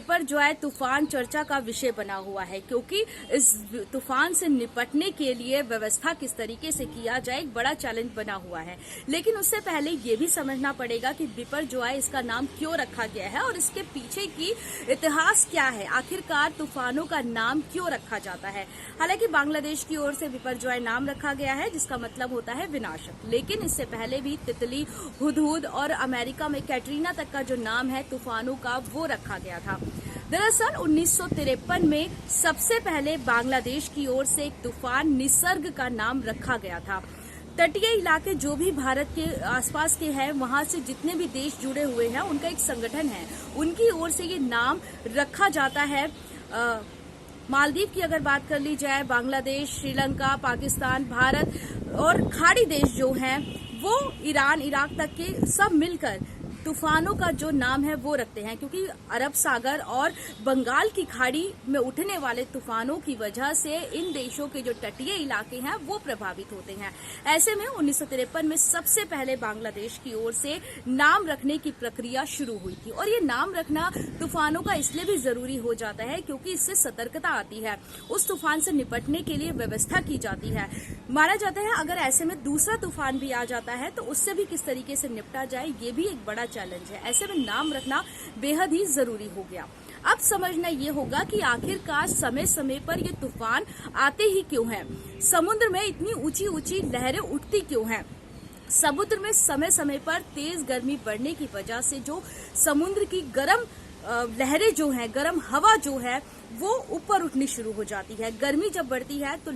बिपरजॉय तूफान चर्चा का विषय बना हुआ है, क्योंकि इस तूफान से निपटने के लिए व्यवस्था किस तरीके से किया जाए एक बड़ा चैलेंज बना हुआ है। लेकिन उससे पहले ये भी समझना पड़ेगा कि बिपरजॉय इसका नाम क्यों रखा गया है और इसके पीछे की इतिहास क्या है, आखिरकार तूफानों का नाम क्यों रखा जाता है। हालांकि बांग्लादेश की ओर से बिपरजॉय नाम रखा गया है, जिसका मतलब होता है विनाशक, लेकिन इससे पहले भी तितली, हुदहुद और अमेरिका में कैटरीना तक का जो नाम है तूफानों का वो रखा गया था। दरअसल 1953 में सबसे पहले बांग्लादेश की ओर से एक तूफान निसर्ग का नाम रखा गया था। तटीय इलाके जो भी भारत के आसपास के हैं, वहां से जितने भी देश जुड़े हुए हैं, उनका एक संगठन है, उनकी ओर से ये नाम रखा जाता है। मालदीव की अगर बात कर ली जाए, बांग्लादेश, श्रीलंका, पाकिस्तान, भारत और खाड़ी देश जो हैं वो ईरान, इराक तक के सब मिलकर तूफानों का जो नाम है वो रखते हैं, क्योंकि अरब सागर और बंगाल की खाड़ी में उठने वाले तूफानों की वजह से इन देशों के जो तटीय इलाके हैं वो प्रभावित होते हैं। ऐसे में 1953 में सबसे पहले बांग्लादेश की ओर से नाम रखने की प्रक्रिया शुरू हुई थी। और ये नाम रखना तूफानों का इसलिए भी जरूरी हो जाता है क्योंकि इससे सतर्कता आती है, उस तूफान से निपटने के लिए व्यवस्था की जाती है। माना जाता है अगर ऐसे में दूसरा तूफान भी आ जाता है तो उससे भी किस तरीके से निपटा जाए, ये भी एक बड़ा चैलेंज है। ऐसे में नाम रखना बेहद ही जरूरी हो गया। अब समझना ये होगा कि आखिरकार समय समय पर ये तूफान आते ही क्यों हैं? समुद्र में इतनी ऊंची ऊंची लहरें उठती क्यों हैं? समुद्र में समय समय पर तेज गर्मी बढ़ने की वजह से जो समुद्र की गर्म लहरें जो हैं, गर्म हवा जो है वो ऊपर उठनी शुरू हो जाती है। गर्मी जब बढ़ती है तो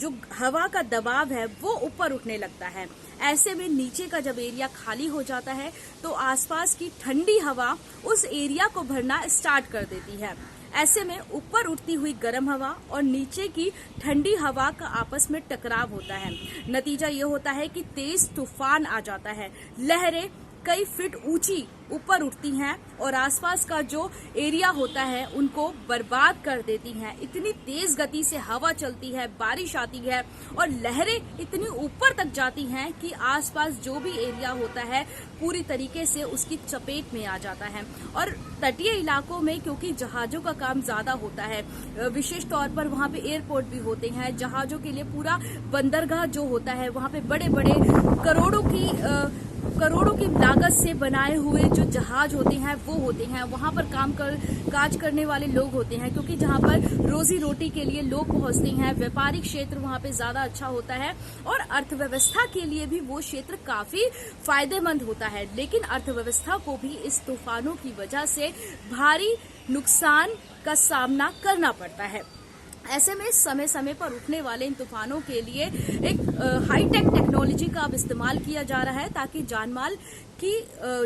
जो हवा का दबाव है वो ऊपर उठने लगता है। ऐसे में नीचे का जब एरिया खाली हो जाता है तो आसपास की ठंडी हवा उस एरिया को भरना स्टार्ट कर देती है। ऐसे में ऊपर उठती हुई गर्म हवा और नीचे की ठंडी हवा का आपस में टकराव होता है। नतीजा ये होता है कि तेज तूफान आ जाता है। लहरें कई फीट ऊंची ऊपर उठती हैं और आसपास का जो एरिया होता है उनको बर्बाद कर देती हैं। इतनी तेज गति से हवा चलती है, बारिश आती है और लहरें इतनी ऊपर तक जाती हैं कि आसपास जो भी एरिया होता है पूरी तरीके से उसकी चपेट में आ जाता है। और तटीय इलाकों में क्योंकि जहाजों का काम ज्यादा होता है, विशेष तौर पर वहाँ पे एयरपोर्ट भी होते हैं, जहाजों के लिए पूरा बंदरगाह जो होता है, वहाँ पे बड़े बड़े करोड़ों की लागत से बनाए हुए जो जहाज होते हैं वो होते हैं। वहां पर काज करने वाले लोग होते हैं, क्योंकि जहां पर रोजी रोटी के लिए लोग पहुंचते हैं। व्यापारिक क्षेत्र वहां पे ज्यादा अच्छा होता है और अर्थव्यवस्था के लिए भी वो क्षेत्र काफी फायदेमंद होता है। लेकिन अर्थव्यवस्था को भी इस तूफानों की वजह से भारी नुकसान का सामना करना पड़ता है। ऐसे में समय समय पर उठने वाले इन तूफानों के लिए एक हाईटेक टेक्नोलॉजी का अब इस्तेमाल किया जा रहा है, ताकि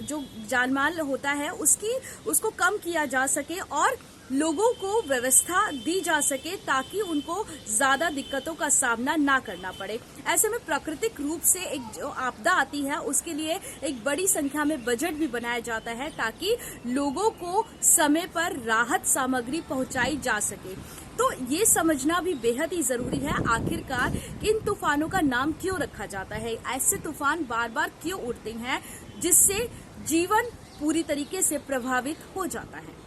जो जानमाल होता है उसको कम किया जा सके और लोगों को व्यवस्था दी जा सके, ताकि उनको ज्यादा दिक्कतों का सामना ना करना पड़े। ऐसे में प्राकृतिक रूप से एक जो आपदा आती है उसके लिए एक बड़ी संख्या में बजट भी बनाया जाता है, ताकि लोगों को समय पर राहत सामग्री पहुंचाई जा सके। तो ये समझना भी बेहद ही जरूरी है, आखिरकार इन तूफानों का नाम क्यों रखा जाता है, ऐसे तूफान बार बार क्यों उठते हैं, जिससे जीवन पूरी तरीके से प्रभावित हो जाता है।